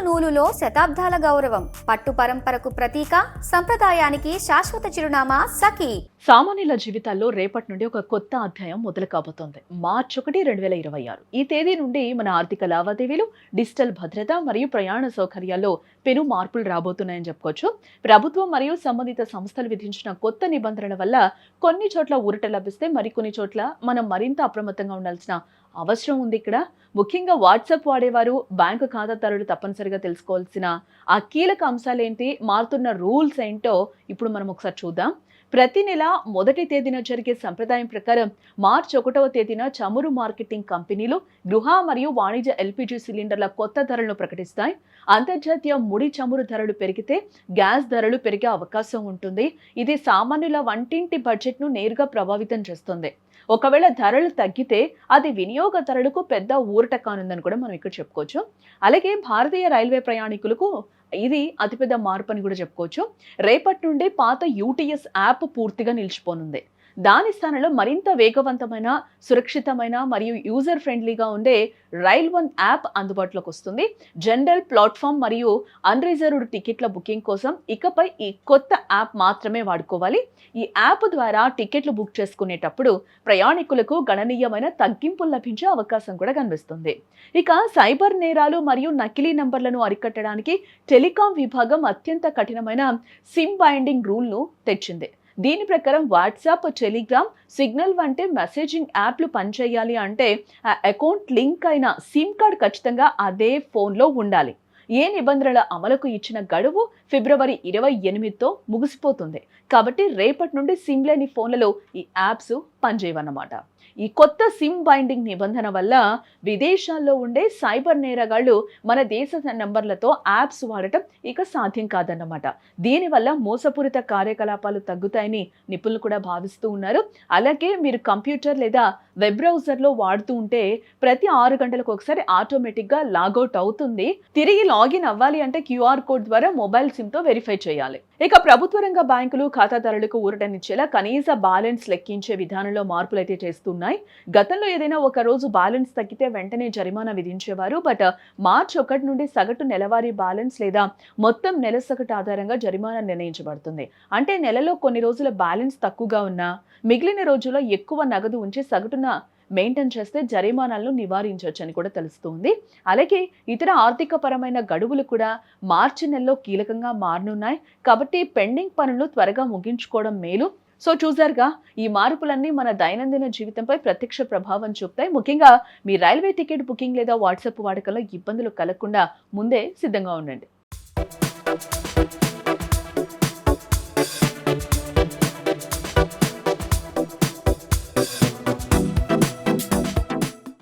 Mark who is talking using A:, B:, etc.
A: నూలులో శతాబ్దాల గౌరవం, పట్టు పరంపరకు ప్రతీక, సంప్రదాయానికి శాశ్వత చిరునామా సఖీ.
B: సామాన్యుల జీవితాల్లో రేపటి నుండి ఒక కొత్త అధ్యాయం మొదలు కాబోతోంది. మార్చి 1, 2026 ఈ తేదీ నుండి మన ఆర్థిక లావాదేవీలు, డిజిటల్ భద్రత మరియు ప్రయాణ సౌకర్యాల్లో పెను మార్పులు రాబోతున్నాయని చెప్పుకోవచ్చు. ప్రభుత్వం మరియు సంబంధిత సంస్థలు విధించిన కొత్త నిబంధనల వల్ల కొన్ని చోట్ల ఊరట లభిస్తే మరికొన్ని చోట్ల మనం మరింత అప్రమత్తంగా ఉండాల్సిన అవసరం ఉంది. ఇక్కడ ముఖ్యంగా వాట్సాప్ వాడేవారు, బ్యాంకు ఖాతాదారులు తప్పనిసరిగా తెలుసుకోవాల్సిన ఆ కీలక అంశాలేంటి, మారుతున్న రూల్స్ ఏంటో ఇప్పుడు మనం ఒకసారి చూద్దాం. ప్రతి నెల మొదటి తేదీన జరిగే సంప్రదాయం ప్రకారం మార్చి 1వ తేదీన చమురు మార్కెటింగ్ కంపెనీలు గృహ మరియు వాణిజ్య ఎల్పిజి సిలిండర్ల కొత్త ధరలను ప్రకటిస్తాయి. అంతర్జాతీయ ముడి చమురు ధరలు పెరిగితే గ్యాస్ ధరలు పెరిగే అవకాశం ఉంటుంది. ఇది సామాన్యుల వంటింటి బడ్జెట్ను నేరుగా ప్రభావితం చేస్తుంది. ఒకవేళ ధరలు తగ్గితే అది వినియోగదారులకు పెద్ద ఊరట కానుందని కూడా మనం ఇక్కడ చెప్పుకోవచ్చు. అలాగే భారతీయ రైల్వే ప్రయాణికులకు ఇది అతిపెద్ద మార్పు అని కూడా చెప్పుకోవచ్చు. రేపటి నుండి పాత యూటీఎస్ యాప్ పూర్తిగా నిలిచిపోనుంది. దాని స్థానంలో మరింత వేగవంతమైన, సురక్షితమైన మరియు యూజర్ ఫ్రెండ్లీగా ఉండే రైల్1 యాప్ అందుబాటులోకి వస్తుంది. జనరల్, ప్లాట్ఫామ్ మరియు అన్రిజర్వ్డ్ టికెట్ల బుకింగ్ కోసం ఇకపై ఈ కొత్త యాప్ మాత్రమే వాడుకోవాలి. ఈ యాప్ ద్వారా టికెట్లు బుక్ చేసుకునేటప్పుడు ప్రయాణికులకు గణనీయమైన తగ్గింపులు లభించే అవకాశం కూడా కనిపిస్తుంది. ఇక సైబర్ నేరాలు మరియు నకిలీ నంబర్లను అరికట్టడానికి టెలికాం విభాగం అత్యంత కఠినమైన సిమ్ బైండింగ్ రూల్ను తెచ్చింది. దీని ప్రకారం వాట్సాప్, టెలిగ్రామ్, సిగ్నల్ వంటి మెసేజింగ్ యాప్లు పనిచేయాలి అంటే ఆ అకౌంట్ లింక్ అయిన సిమ్ కార్డ్ ఖచ్చితంగా అదే ఫోన్లో ఉండాలి. ఏ నిబంధనల అమలుకు ఇచ్చిన గడువు ఫిబ్రవరి 28తో ముగిసిపోతుంది. కాబట్టి రేపటి నుండి సిమ్ లేని ఫోన్లలో ఈ యాప్స్ పనిచేయవన్నమాట. ఈ కొత్త సిమ్ బైండింగ్ నిబంధన వల్ల విదేశాల్లో ఉండే సైబర్ నేరగాళ్లు మన దేశ నంబర్లతో యాప్స్ వాడటం ఇక సాధ్యం కాదన్నమాట. దీనివల్ల మోసపూరిత కార్యకలాపాలు తగ్గుతాయని నిపుణులు కూడా భావిస్తూ ఉన్నారు. అలాగే మీరు కంప్యూటర్ లేదా వెబ్ బ్రౌజర్లో వాడుతూ ఉంటే ప్రతి 6 గంటలకు ఒకసారి ఆటోమేటిక్గా లాగౌట్ అవుతుంది. తిరిగి లాగిన్ అవ్వాలి అంటే క్యూఆర్ కోడ్ ద్వారా మొబైల్ సిమ్తో వెరిఫై చేయాలి. ఇక ప్రభుత్వ రంగ బ్యాంకులు ఖాతాదారులకు ఊరటనిచ్చేలా కనీస బ్యాలెన్స్ లెక్కించే విధానంలో మార్పులు అయితే చేస్తున్నాయి. గతంలో ఏదైనా ఒక రోజు బ్యాలెన్స్ తగ్గితే వెంటనే జరిమానా విధించేవారు. బట్ మార్చి 1 నుండి సగటు నెలవారీ బ్యాలెన్స్ లేదా మొత్తం నెల సగటు ఆధారంగా జరిమానా నిర్ణయించబడుతుంది. అంటే నెలలో కొన్ని రోజుల బ్యాలెన్స్ తక్కువగా ఉన్నా మిగిలిన రోజుల్లో ఎక్కువ నగదు ఉంచి సగటున మెయింటైన్ చేస్తే జరిమానాలను నివారించవచ్చని కూడా తెలుస్తుంది. అలాగే ఇతర ఆర్థిక పరమైన గడువులు కూడా మార్చి నెలలో కీలకంగా మారనున్నాయి. కాబట్టి పెండింగ్ పనులు త్వరగా ముగించుకోవడం మేలు. సో చూసారుగా, ఈ మార్పులన్నీ మన దైనందిన జీవితంపై ప్రత్యక్ష ప్రభావం చూపుతాయి. ముఖ్యంగా మీ రైల్వే టికెట్ బుకింగ్ లేదా వాట్సాప్ వాడకంలో ఇబ్బందులు కలగకుండా ముందే సిద్ధంగా ఉండండి.